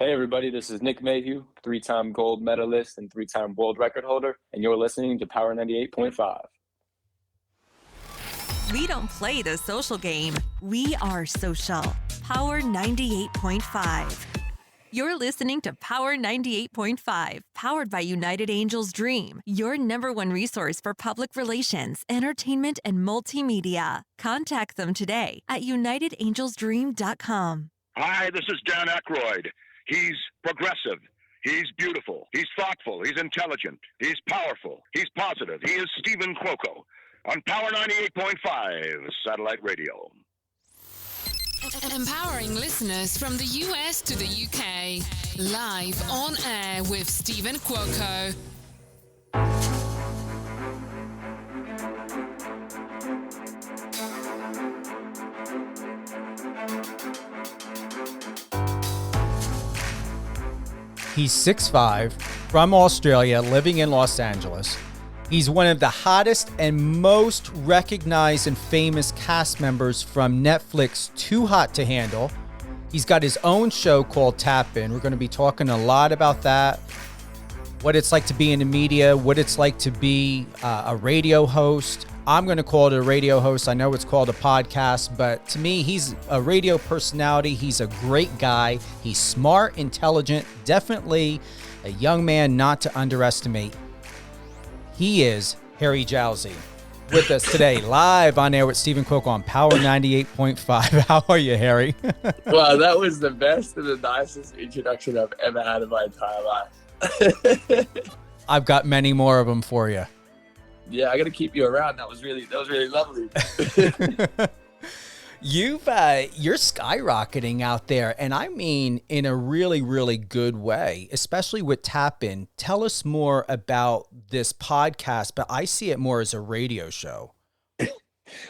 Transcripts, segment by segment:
Hey everybody, this is Nick Mayhew, three-time gold medalist and three-time world record holder, and you're listening to Power 98.5. We don't play the social game. We are social. Power 98.5. You're listening to Power 98.5, powered by United Angels Dream, your number one resource for public relations, entertainment, and multimedia. Contact them today at unitedangelsdream.com. Hi, this is Dan Aykroyd. He's progressive. He's beautiful. He's thoughtful. He's intelligent. He's powerful. He's positive. He is Stephen Cuoco on Power 98.5 Satellite Radio. Empowering listeners from the US to the UK. Live on air with Stephen Cuoco. He's 6'5", from Australia, living in Los Angeles. He's one of the hottest and most recognized and famous cast members from Netflix Too Hot to Handle. He's got his own show called Tap In. We're going to be talking a lot about that, what it's like to be in the media, what it's like to be a radio host. I'm going to call it a radio host. I know it's called a podcast, but to me, he's a radio personality. He's a great guy. He's smart, intelligent, definitely a young man not to underestimate. He is Harry Jowsey with us today, live on air with Stephen Cuoco on Power 98.5. How are you, Harry? Wow, that was the best and the nicest introduction I've ever had in my entire life. I've got many more of them for you. Yeah, I got to keep you around. That was really lovely. You're skyrocketing out there, and I mean in a really, really good way, especially with Tap In. Tell us more about this podcast, but I see it more as a radio show.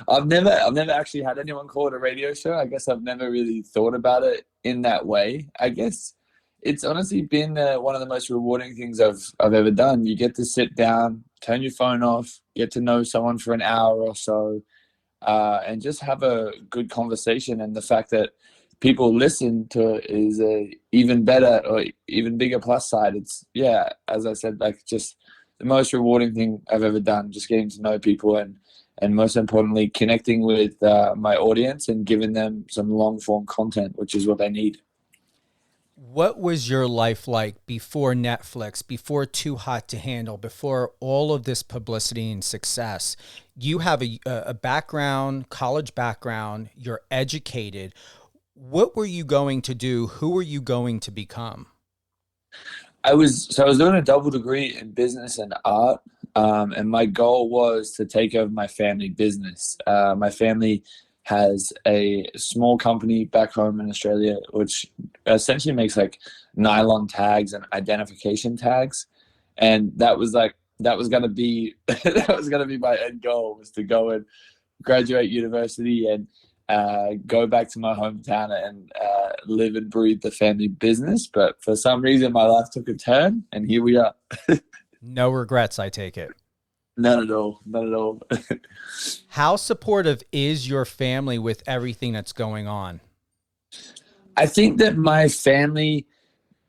I've never actually had anyone call it a radio show. I guess I've never really thought about it in that way. I guess it's honestly been one of the most rewarding things I've ever done. You get to sit down, turn your phone off, get to know someone for an hour or so, and just have a good conversation. And the fact that people listen to it is a even better or even bigger plus side. It's, yeah, as I said, like just the most rewarding thing I've ever done, just getting to know people and most importantly, connecting with my audience and giving them some long form content, which is what they need. What was your life like before Netflix, before Too Hot to Handle, before all of this publicity and success? You have a background, college background, you're educated. What were you going to do? Who were you going to become? I was doing a double degree in business and art, and my goal was to take over my family business. My family has a small company back home in Australia, which essentially makes like nylon tags and identification tags. And that was going to be, my end goal, was to go and graduate university and go back to my hometown and live and breathe the family business. But for some reason, my life took a turn and here we are. No regrets, I take it. None at all. How supportive is your family with everything that's going on? I think that my family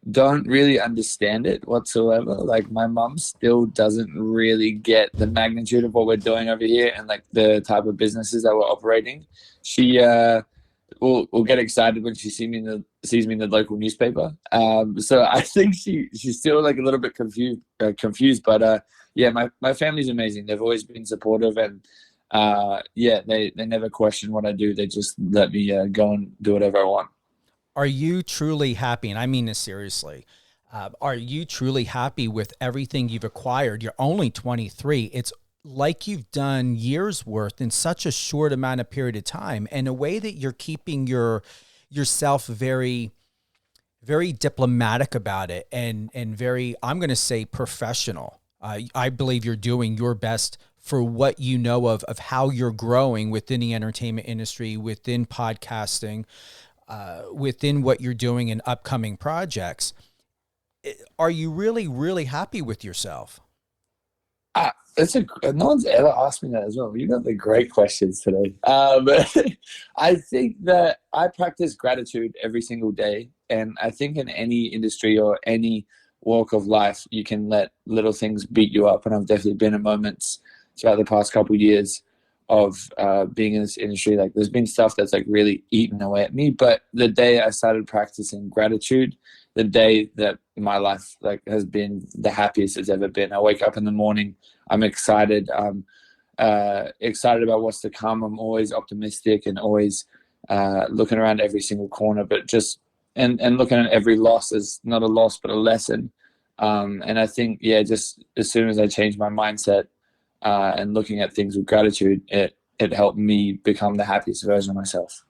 don't really understand it whatsoever. Like my mom still doesn't really get the magnitude of what we're doing over here and like the type of businesses that we're operating. She will get excited when she sees me in the local newspaper. So I think she's still like a little bit confused. But yeah, my family's amazing. They've always been supportive and they never question what I do. They just let me go and do whatever I want. Are you truly happy? And I mean this seriously. Are you truly happy with everything you've acquired? You're only 23. It's like you've done years worth in such a short amount of period of time, and a way that you're keeping yourself very, very diplomatic about it and very, I'm going to say, professional. I believe you're doing your best for what you know of how you're growing within the entertainment industry, within podcasting, within what you're doing in upcoming projects. Are you really, really happy with yourself? No one's ever asked me that as well. You got the great questions today. I think that I practice gratitude every single day, and I think in any industry or any walk of life, you can let little things beat you up. And I've definitely been in moments throughout the past couple of years of being in this industry. Like, there's been stuff that's like really eaten away at me. But the day I started practicing gratitude, the day that my life like has been the happiest it's ever been. I wake up in the morning, I'm excited. I'm excited about what's to come. I'm always optimistic and always looking around every single corner, but just and looking at every loss as not a loss but a lesson. And I think, yeah, just as soon as I changed my mindset and looking at things with gratitude, it helped me become the happiest version of myself.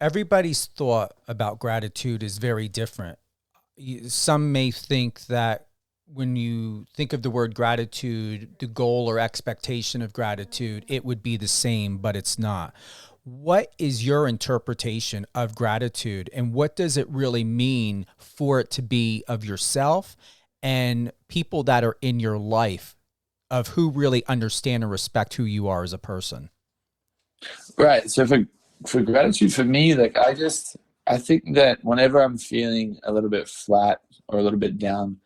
Everybody's thought about gratitude is very different. Some may think that when you think of the word gratitude, the goal or expectation of gratitude, it would be the same, but it's not. What is your interpretation of gratitude, and what does it really mean for it to be of yourself and people that are in your life, of who really understand and respect who you are as a person? Right. So for gratitude, for me, like I think that whenever I'm feeling a little bit flat or a little bit down,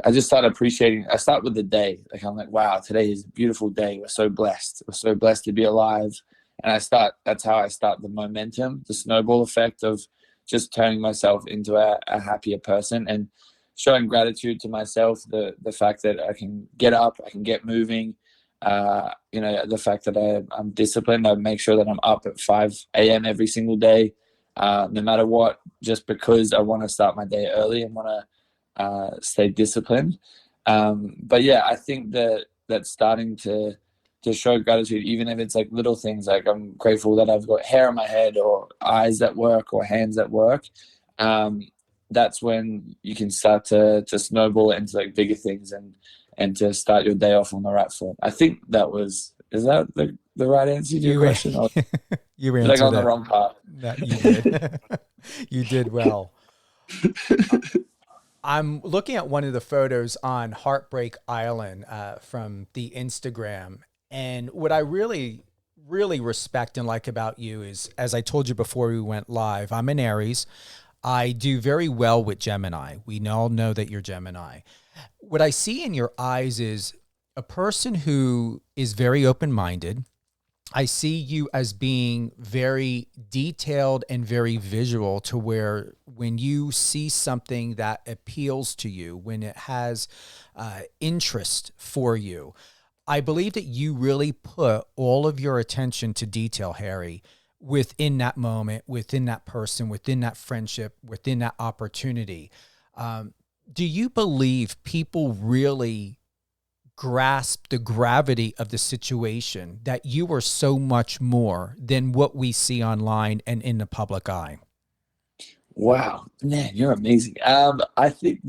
I just start appreciating. I start with the day. Like, I'm like, wow, today is a beautiful day. We're so blessed. We're so blessed to be alive. And that's how I start the momentum, the snowball effect of just turning myself into a happier person and showing gratitude to myself. The fact that I can get up, I can get moving. The fact that I'm disciplined. I make sure that I'm up at 5 a.m. every single day, no matter what, just because I want to start my day early and want to stay disciplined. But yeah, I think that's starting to show gratitude, even if it's like little things. Like, I'm grateful that I've got hair on my head or eyes that work or hands that work. That's when you can start to snowball it into like bigger things and to start your day off on the right foot. I think is that the right answer to your question? Or you did I go on the wrong part? No, you did. You did well. I'm looking at one of the photos on Heartbreak Island from the Instagram. And what I really, really respect and like about you is, as I told you before we went live, I'm an Aries. I do very well with Gemini. We all know that you're Gemini. What I see in your eyes is a person who is very open-minded. I see you as being very detailed and very visual, to where when you see something that appeals to you, when it has interest for you, I believe that you really put all of your attention to detail, Harry, within that moment, within that person, within that friendship, within that opportunity. Do you believe people really grasp the gravity of the situation, that you are so much more than what we see online and in the public eye? Wow, man, you're amazing. I think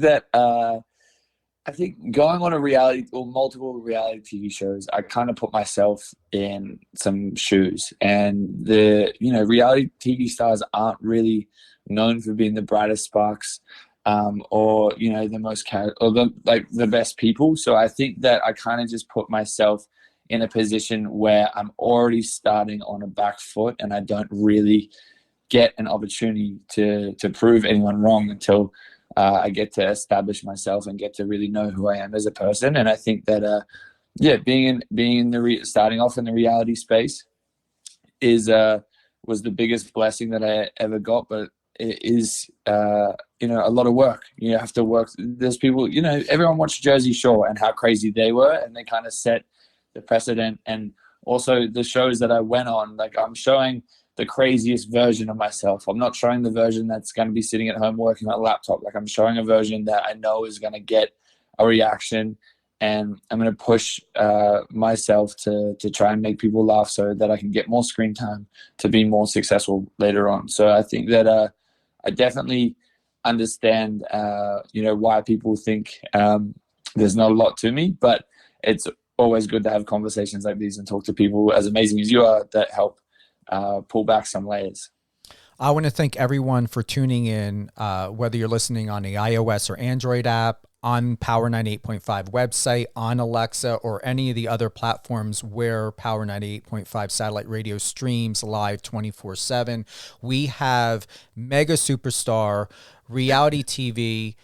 going on a reality or multiple reality TV shows, I kind of put myself in some shoes, and reality TV stars aren't really known for being the brightest sparks, or the most the best people. So I think that I kind of just put myself in a position where I'm already starting on a back foot, and I don't really get an opportunity to prove anyone wrong until I get to establish myself and get to really know who I am as a person. And I think that starting off in the reality space was the biggest blessing that I ever got, but it is a lot of work. You have to work. There's people, everyone watched Jersey Shore and how crazy they were, and they kind of set the precedent. And also the shows that I went on, like, I'm showing the craziest version of myself. I'm not showing the version that's going to be sitting at home working on a laptop. Like, I'm showing a version that I know is going to get a reaction, and I'm going to push myself to try and make people laugh so that I can get more screen time to be more successful later on. So I think that I definitely understand, why people think there's not a lot to me, but it's always good to have conversations like these and talk to people as amazing as you are that help pull back some layers. I want to thank everyone for tuning in, whether you're listening on the iOS or Android app, on Power 98.5 website, on Alexa, or any of the other platforms where Power 98.5 satellite radio streams live 24/7. We have mega superstar reality TV.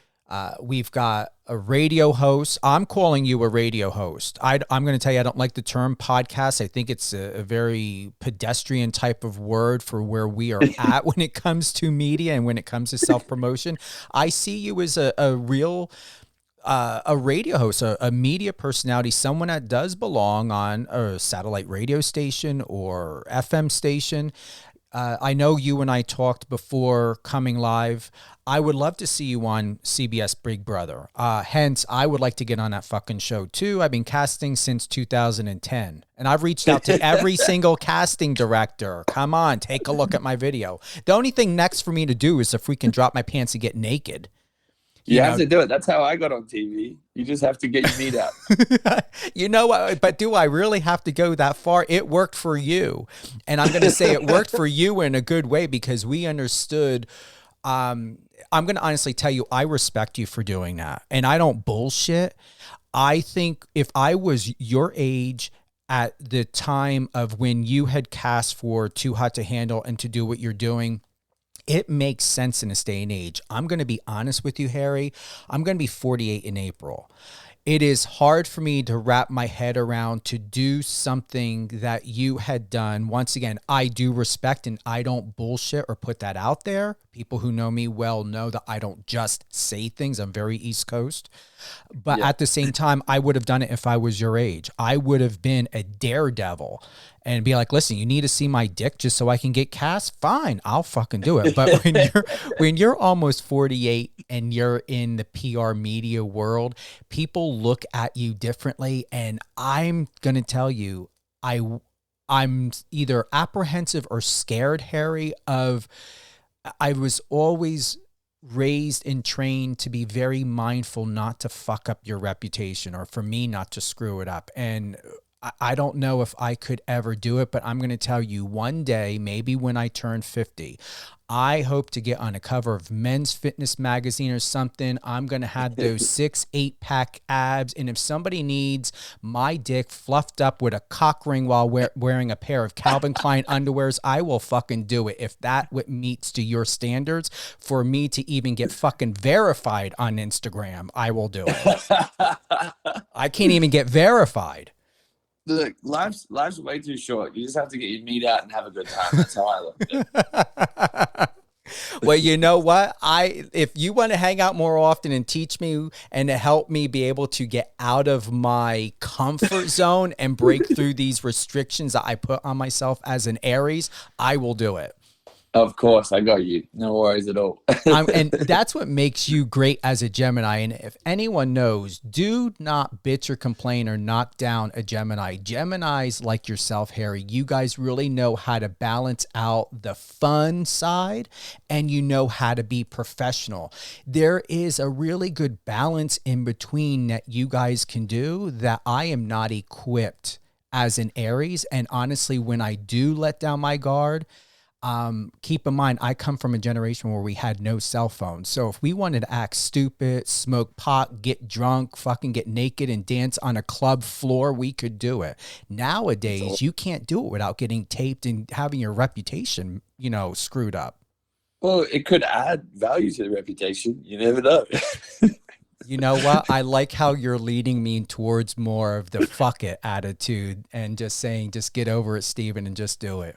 We've got a radio host. I'm calling you a radio host. I'm going to tell you, I don't like the term podcast. I think it's a very pedestrian type of word for where we are at when it comes to media and when it comes to self-promotion. I see you as a real a radio host, a media personality, someone that does belong on a satellite radio station or FM station. I know you and I talked before coming live. I would love to see you on CBS Big Brother. Hence, I would like to get on that fucking show too. I've been casting since 2010, and I've reached out to every single casting director. Come on, take a look at my video. The only thing next for me to do is if we can drop my pants and get naked. You have to do it. That's how I got on TV. You just have to get your meat out. You know what? But do I really have to go that far? It worked for you. And I'm going to say it worked for you in a good way because we understood. I'm going to honestly tell you, I respect you for doing that. And I don't bullshit. I think if I was your age at the time of when you had cast for Too Hot to Handle and to do what you're doing, it makes sense in this day and age. I'm going to be honest with you, Harry. I'm going to be 48 in April. It is hard for me to wrap my head around to do something that you had done. Once again, I do respect and I don't bullshit or put that out there. People who know me well know that I don't just say things. I'm very East Coast. But at the same time, I would have done it if I was your age. I would have been a daredevil and be like, listen, you need to see my dick just so I can get cast? Fine, I'll fucking do it. But when you're almost 48 and you're in the PR media world, people look at you differently. And I'm going to tell you, I'm either apprehensive or scared, Harry, I was always raised and trained to be very mindful not to fuck up your reputation or for me not to screw it up. And I don't know if I could ever do it, but I'm going to tell you one day, maybe when I turn 50, I hope to get on a cover of Men's Fitness magazine or something. I'm going to have those 6-8 pack abs. And if somebody needs my dick fluffed up with a cock ring while wearing a pair of Calvin Klein underwears, I will fucking do it. If that what meets to your standards for me to even get fucking verified on Instagram, I will do it. I can't even get verified. Look, life's way too short. You just have to get your meat out and have a good time. That's how I look at it. Well, you know what? If you want to hang out more often and teach me and to help me be able to get out of my comfort zone and break through these restrictions that I put on myself as an Aries, I will do it. Of course, I got you. No worries at all. And that's what makes you great as a Gemini. And if anyone knows, do not bitch or complain or knock down a Gemini. Geminis like yourself, Harry, you guys really know how to balance out the fun side and you know how to be professional. There is a really good balance in between that you guys can do that I am not equipped as an Aries. And honestly, when I do let down my guard, keep in mind, I come from a generation where we had no cell phones. So if we wanted to act stupid, smoke pot, get drunk, fucking get naked and dance on a club floor, we could do it. Nowadays, you can't do it without getting taped and having your reputation, screwed up. Well, it could add value to the reputation. You never know. You know what? I like how you're leading me towards more of the fuck it attitude and just saying, just get over it, Steven, and just do it.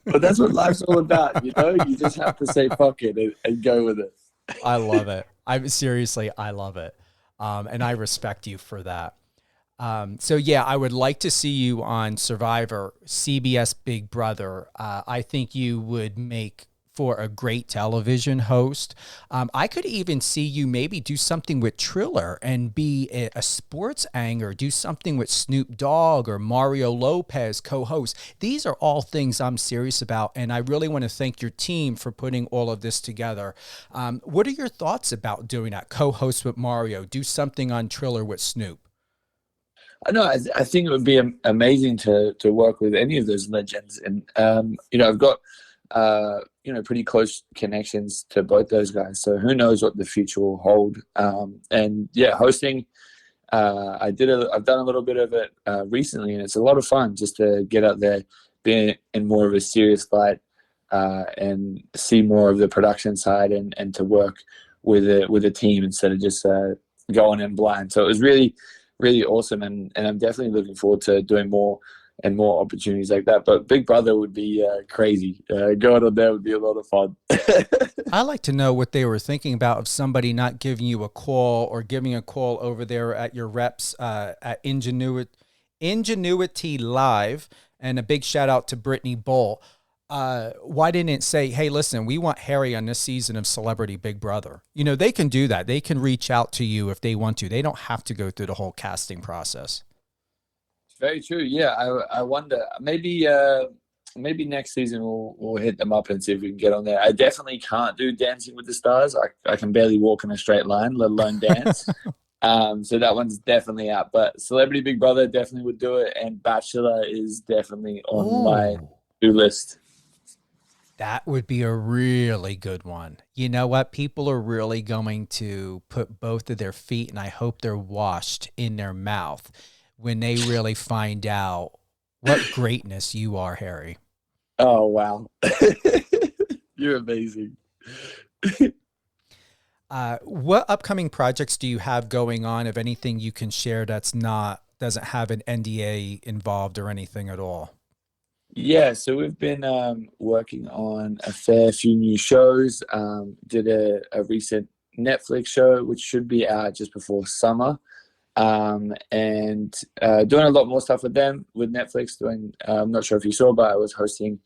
But that's what life's all about, You just have to say fuck it and go with it. I love it. I love it. And I respect you for that. So yeah, I would like to see you on Survivor, CBS Big Brother. I think you would make for a great television host. I could even see you maybe do something with Triller and be a sports anchor, do something with Snoop Dogg or Mario Lopez co-host. These are all things I'm serious about, and I really want to thank your team for putting all of this together. What are your thoughts about doing that? Co-host with Mario, do something on Triller with Snoop. I know. I think it would be amazing to work with any of those legends. And, I've got pretty close connections to both those guys. So who knows what the future will hold. And yeah, hosting, I've done a little bit of it recently, and it's a lot of fun just to get out there, be in more of a serious light, and see more of the production side, and to work with a team instead of just going in blind. So it was really, really awesome, and I'm definitely looking forward to doing more and more opportunities like that. But Big Brother would be crazy. Going on there would be a lot of fun. I like to know what they were thinking about of somebody not giving you a call or giving a call over there at your reps at Ingenuity Live. And a big shout out to Brittany Bull. Why didn't it say, hey, listen, we want Harry on this season of Celebrity Big Brother? They can do that. They can reach out to you if they want to. They don't have to go through the whole casting process. Very true. Yeah, I wonder. Maybe next season we'll hit them up and see if we can get on there. I definitely can't do Dancing with the Stars. I can barely walk in a straight line, let alone dance. So that one's definitely out. But Celebrity Big Brother definitely would do it, and Bachelor is definitely on my to-do list. That would be a really good one. You know what? People are really going to put both of their feet, and I hope they're washed, in their mouth when they really find out what greatness you are, Harry. Oh, wow. You're amazing. What upcoming projects do you have going on, if anything you can share doesn't have an NDA involved or anything at all? Yeah, so we've been working on a fair few new shows. Did a recent Netflix show, which should be out just before summer. And doing a lot more stuff with them, with Netflix. I'm not sure if you saw, but I was hosting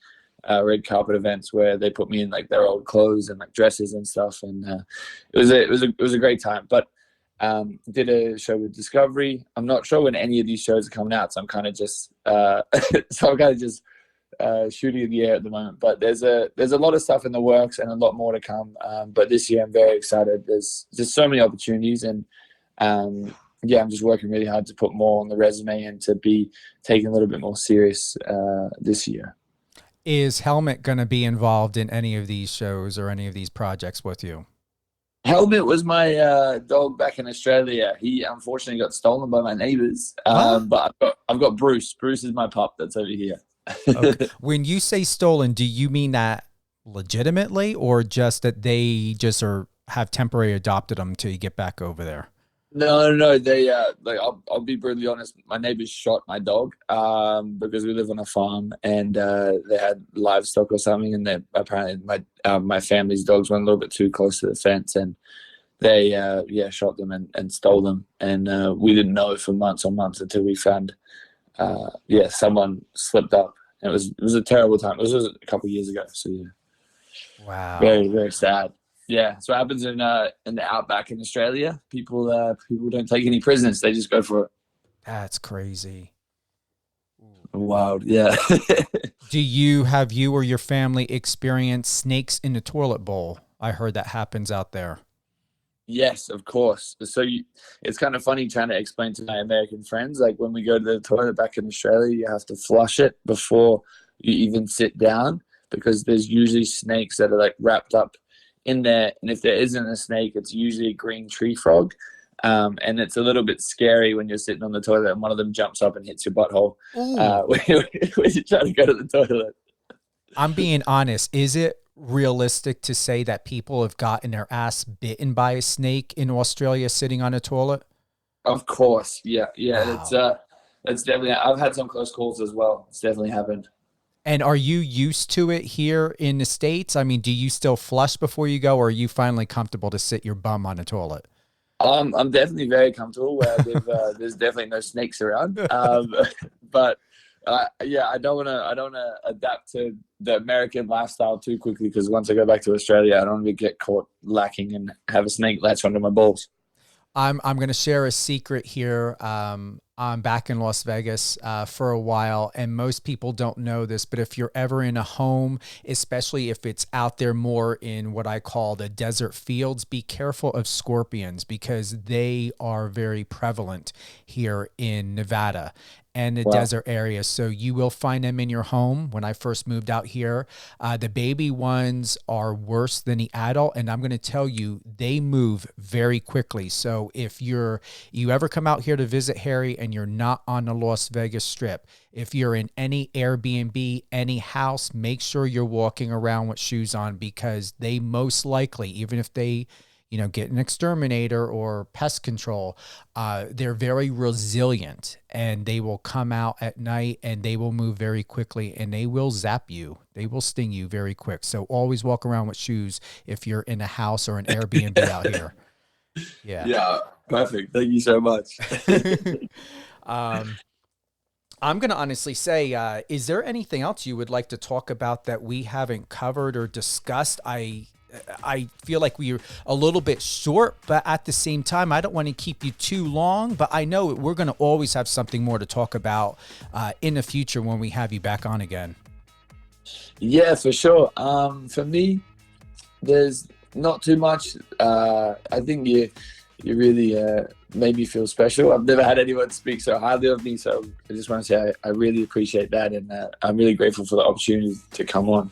red carpet events where they put me in like their old clothes and like dresses and stuff, and it was a great time. But did a show with Discovery. I'm not sure when any of these shows are coming out, so I'm kind of just shooting in the air at the moment. But there's a lot of stuff in the works and a lot more to come. But this year I'm very excited. There's just so many opportunities, and yeah, I'm just working really hard to put more on the resume and to be taken a little bit more serious this year. Is Helmet going to be involved in any of these shows or any of these projects with you? Helmet was my dog back in Australia. He unfortunately got stolen by my neighbors. But I've got Bruce. Bruce is my pup that's over here. Okay. When you say stolen, do you mean that legitimately, or just that they just have temporarily adopted them till you get back over there? No. They I'll be brutally honest. My neighbors shot my dog because we live on a farm, and they had livestock or something, and they apparently my family's dogs went a little bit too close to the fence, and they shot them and stole them, and we didn't know for months on months until we found someone slipped up. And it was a terrible time. It was a couple of years ago. So yeah. Wow. Very, very sad. Yeah. So what happens in the outback in Australia? People don't take any prisoners. They just go for it. That's crazy. Wild. Yeah. Do you or your family experience snakes in the toilet bowl? I heard that happens out there. Yes, of course. So it's kind of funny trying to explain to my American friends, like when we go to the toilet back in Australia, you have to flush it before you even sit down, because there's usually snakes that are like wrapped up in there. And if there isn't a snake, it's usually a green tree frog. And it's a little bit scary when you're sitting on the toilet and one of them jumps up and hits your butthole when you're trying to go to the toilet. I'm being honest. Is it realistic to say that people have gotten their ass bitten by a snake in Australia sitting on a toilet? Of course. Yeah. Wow. It's definitely, I've had some close calls as well. It's definitely happened. And are you used to it here in the States? I mean, do you still flush before you go, or are you finally comfortable to sit your bum on a toilet? I'm definitely very comfortable where I live. There's definitely no snakes around. But I don't want to adapt to the American lifestyle too quickly, because once I go back to Australia, I don't want to get caught lacking and have a snake latch onto my balls. I'm going to share a secret here. I'm back in Las Vegas for a while, and most people don't know this, but if you're ever in a home, especially if it's out there more in what I call the desert fields, be careful of scorpions, because they are very prevalent here in Nevada. and the desert area. So you will find them in your home. When I first moved out here, the baby ones are worse than the adult. And I'm going to tell you, they move very quickly. So if you ever come out here to visit Harry and you're not on the Las Vegas Strip, if you're in any Airbnb, any house, make sure you're walking around with shoes on, because they most likely, even if they get an exterminator or pest control, they're very resilient, and they will come out at night and they will move very quickly, and they will zap you. They will sting you very quick. So always walk around with shoes if you're in a house or an Airbnb out here. Yeah. Yeah. Perfect. Thank you so much. I'm going to honestly say, is there anything else you would like to talk about that we haven't covered or discussed? I feel like we're a little bit short, but at the same time, I don't want to keep you too long, but I know we're going to always have something more to talk about in the future when we have you back on again. Yeah, for sure. For me, there's not too much. I think you really made me feel special. I've never had anyone speak so highly of me, so I just want to say I really appreciate that, and I'm really grateful for the opportunity to come on.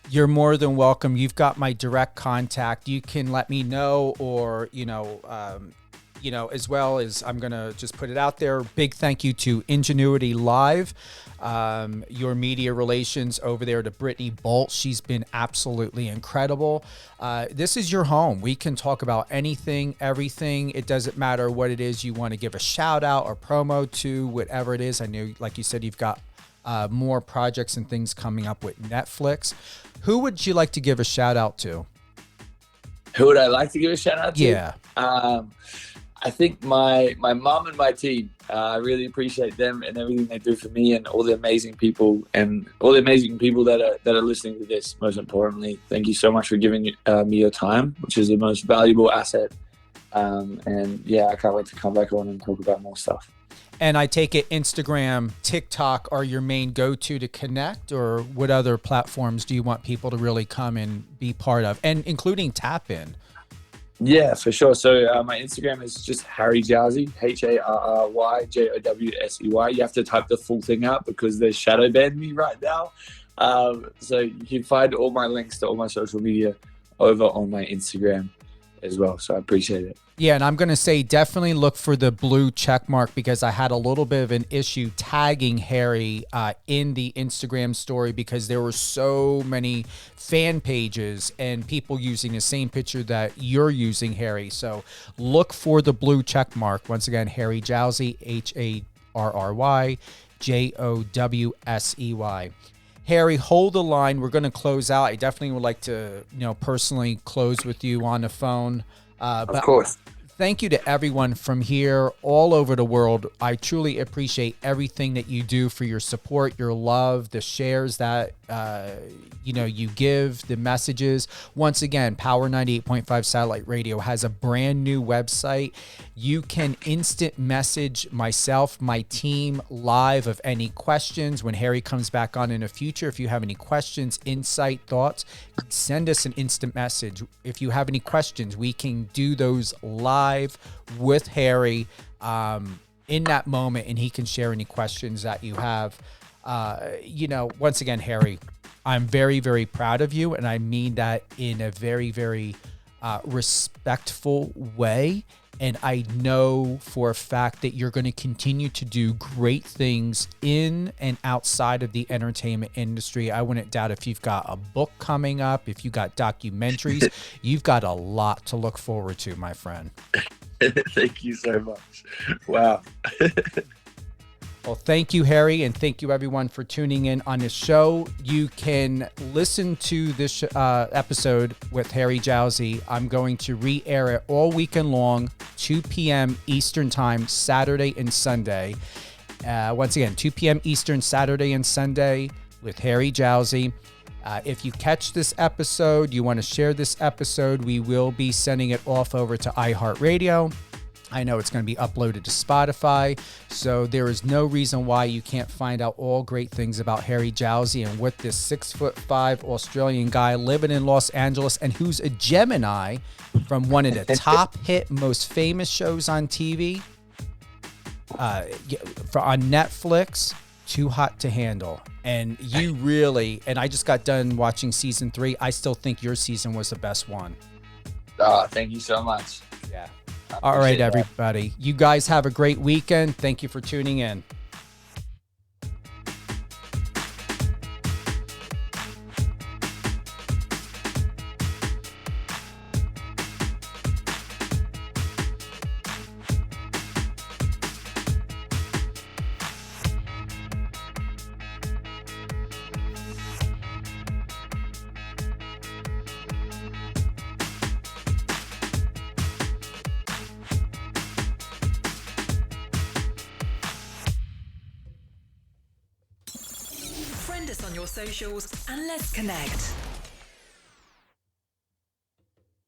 You're more than welcome. You've got my direct contact. You can let me know, or, as well as, I'm going to just put it out there. Big thank you to Ingenuity Live, your media relations over there, to Brittany Bolt. She's been absolutely incredible. This is your home. We can talk about anything, everything. It doesn't matter what it is you want to give a shout out or promo to, whatever it is. I know, like you said, you've got more projects and things coming up with Netflix. Who would you like to give a shout out to? Who would I like to give a shout out to? Yeah. I think my mom and my team. I really appreciate them and everything they do for me, and all the amazing people that are listening to this. Most importantly, thank you so much for giving me your time, which is the most valuable asset. And yeah, I can't wait to come back on and talk about more stuff. And I take it Instagram, TikTok are your main go-to to connect, or what other platforms do you want people to really come and be part of, and including tap in? Yeah, for sure. So my Instagram is just Harry Jowsey, HarryJowsey. You have to type the full thing out because they're shadow banned me right now. So you can find all my links to all my social media over on my Instagram as well. So I appreciate it. Yeah, and I'm going to say definitely look for the blue check mark, because I had a little bit of an issue tagging Harry in the Instagram story, because there were so many fan pages and people using the same picture that you're using, Harry. So look for the blue check mark. Once again, Harry Jowsey, HarryJowsey. Harry, hold the line. We're going to close out. I definitely would like to, personally close with you on the phone. Of course. Thank you to everyone from here all over the world. I truly appreciate everything that you do for your support, your love, the shares that you give, the messages. Once again, Power 98.5 Satellite Radio has a brand new website. You can instant message myself, my team live of any questions when Harry comes back on in the future. If you have any questions, insight, thoughts, send us an instant message. If you have any questions, we can do those live with Harry in that moment, and he can share any questions that you have. Once again, Harry, I'm very, very proud of you, and I mean that in a very, very respectful way. And I know for a fact that you're going to continue to do great things in and outside of the entertainment industry. I wouldn't doubt if you've got a book coming up, if you got documentaries, you've got a lot to look forward to, my friend. Thank you so much. Wow. Well, thank you, Harry, and thank you, everyone, for tuning in on this show. You can listen to this episode with Harry Jowsey. I'm going to re-air it all weekend long, 2 p.m. Eastern Time, Saturday and Sunday. Once again, 2 p.m. Eastern, Saturday and Sunday with Harry Jowsey. If you catch this episode, you want to share this episode, we will be sending it off over to iHeartRadio. I know it's going to be uploaded to Spotify, so there is no reason why you can't find out all great things about Harry Jowsey and what this 6'5" Australian guy living in Los Angeles, and who's a Gemini from one of the top hit, most famous shows on TV, on Netflix, Too Hot to Handle. And you really, and I just got done watching season 3. I still think your season was the best one. Thank you so much. Yeah. All right, everybody. You guys have a great weekend. Thank you for tuning in. Friend us on your socials and let's connect.